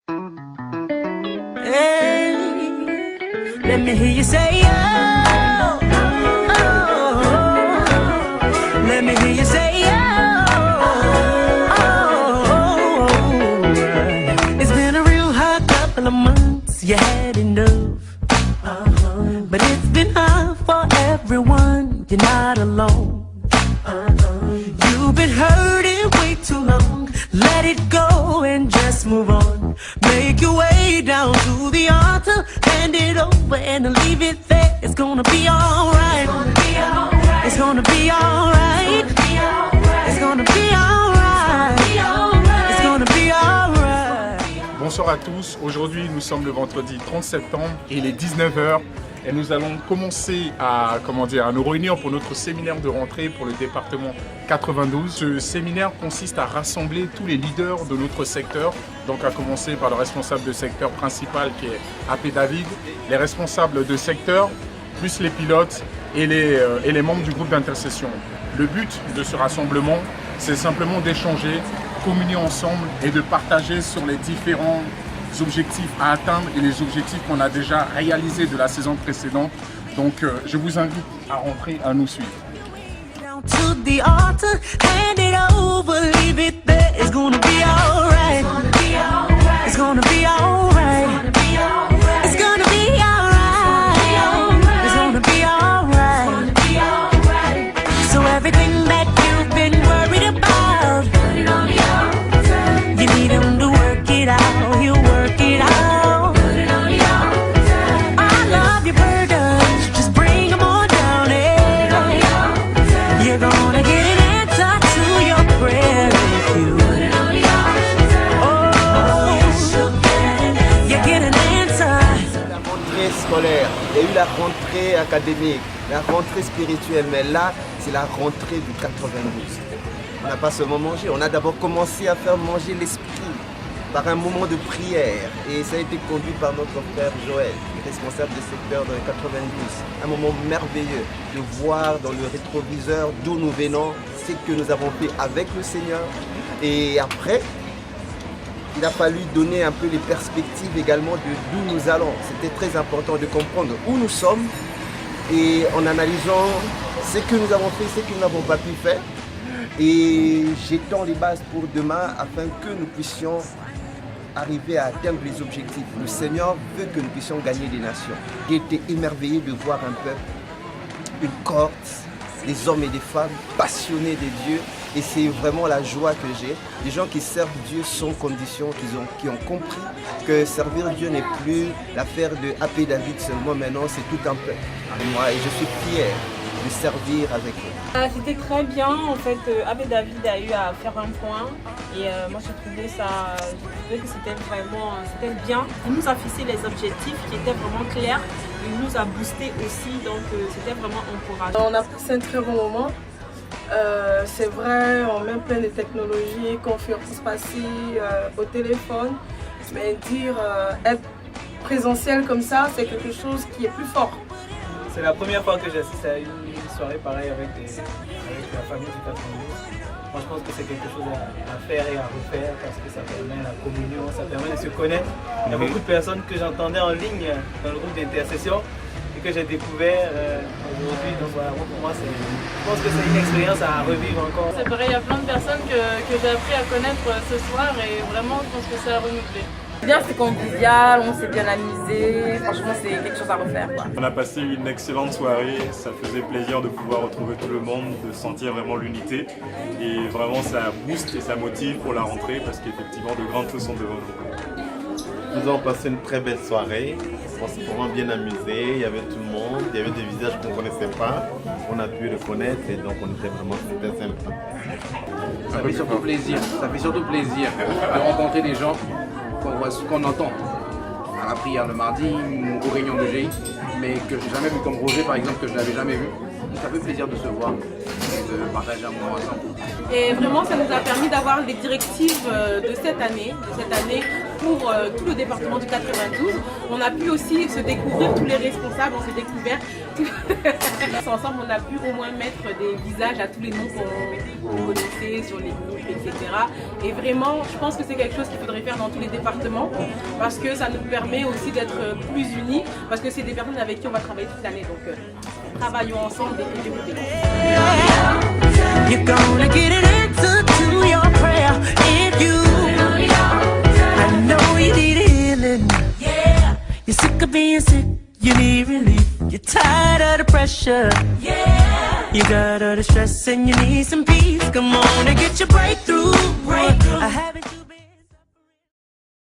Hey, let me hear you say oh, oh, oh. Let me hear you say oh, oh. It's been a real hard couple of months, you had enough. But it's been hard for everyone, you're not alone. You've been hurting way too long. Let it go and just move on. Make your way down to the altar, hand it over and leave it there. It's gonna be alright. It's gonna be alright. It's gonna be alright. It's gonna be alright. Bonsoir à tous, aujourd'hui nous sommes le vendredi 30 septembre, il est 19 h et nous allons commencer à nous réunir pour notre séminaire de rentrée pour le département 92. Ce séminaire consiste à rassembler tous les leaders de notre secteur, donc à commencer par le responsable de secteur principal qui est AP David, les responsables de secteur, plus les pilotes et les membres du groupe d'intercession. Le but de ce rassemblement, c'est simplement d'échanger, communier ensemble et de partager sur les différents objectifs à atteindre et les objectifs qu'on a déjà réalisés de la saison précédente. Donc je vous invite à rentrer, à nous suivre. Scolaire. Il y a eu la rentrée académique, la rentrée spirituelle, mais là, c'est la rentrée du 92. On n'a pas seulement mangé, on a d'abord commencé à faire manger l'esprit par un moment de prière. Et ça a été conduit par notre frère Joël, responsable de secteur dans le 92. Un moment merveilleux de voir dans le rétroviseur d'où nous venons, ce que nous avons fait avec le Seigneur. Et après, il a fallu donner un peu les perspectives également de d'où nous allons. C'était très important de comprendre où nous sommes et en analysant ce que nous avons fait, ce que nous n'avons pas pu faire et jetant les bases pour demain afin que nous puissions arriver à atteindre les objectifs. Le Seigneur veut que nous puissions gagner des nations. J'ai été émerveillé de voir un peuple, une cohorte, des hommes et des femmes passionnés de Dieu. Et c'est vraiment la joie que j'ai. Des gens qui servent Dieu sans condition, qui ont compris que servir Dieu n'est plus l'affaire de AP David seulement, maintenant c'est tout un peuple. Moi, et je suis fier de servir avec eux. C'était très bien, en fait, AP David a eu à faire un point et moi j'ai trouvé que c'était bien. Il nous a fixé les objectifs qui étaient vraiment clairs, il nous a boosté aussi, donc c'était vraiment encourageant. On a passé un très bon moment. C'est vrai, on met plein de technologies, conférences passées au téléphone, mais être présentiel comme ça, c'est quelque chose qui est plus fort. C'est la première fois que j'assiste à une soirée pareille avec la famille du 92. Moi je pense que c'est quelque chose à faire et à refaire parce que ça permet la communion, ça permet de se connaître. Il y a beaucoup de personnes que j'entendais en ligne dans le groupe d'intercession et que j'ai découvert aujourd'hui. Donc voilà, pour moi, je pense que c'est une expérience à revivre encore. C'est pareil, il y a plein de personnes que j'ai appris à connaître ce soir et vraiment je pense que c'est à renouveler. Bien, c'est convivial, on s'est bien amusé, franchement c'est quelque chose à refaire, quoi. On a passé une excellente soirée, ça faisait plaisir de pouvoir retrouver tout le monde, de sentir vraiment l'unité et vraiment ça booste et ça motive pour la rentrée parce qu'effectivement de grandes choses sont devant nous. Nous avons passé une très belle soirée, on s'est vraiment bien amusé, il y avait tout le monde, il y avait des visages qu'on ne connaissait pas, on a pu reconnaître et donc on était vraiment super sympa. Ça fait surtout plaisir de rencontrer des gens qu'on entend à la prière le mardi ou aux réunions de GI, mais que j'ai jamais vu comme Roger par exemple, que je n'avais jamais vu. Donc ça fait plaisir de se voir et de partager un moment ensemble. Et vraiment ça nous a permis d'avoir les directives de cette année pour tout le département du 92. On a pu aussi se découvrir, tous les responsables, on s'est découvert. Ensemble, on a pu au moins mettre des visages à tous les noms qu'on connaissait sur les groupes, etc. Et vraiment, je pense que c'est quelque chose qu'il faudrait faire dans tous les départements parce que ça nous permet aussi d'être plus unis parce que c'est des personnes avec qui on va travailler toute l'année. Donc, travaillons ensemble et développons. You're gonna get an answer to your prayer if you. I know you need healing. Yeah. You're sick of being sick. You need relief. You're tired of the pressure. Yeah. You got all the stress and you need some peace. Come on and get your breakthrough. I haven't.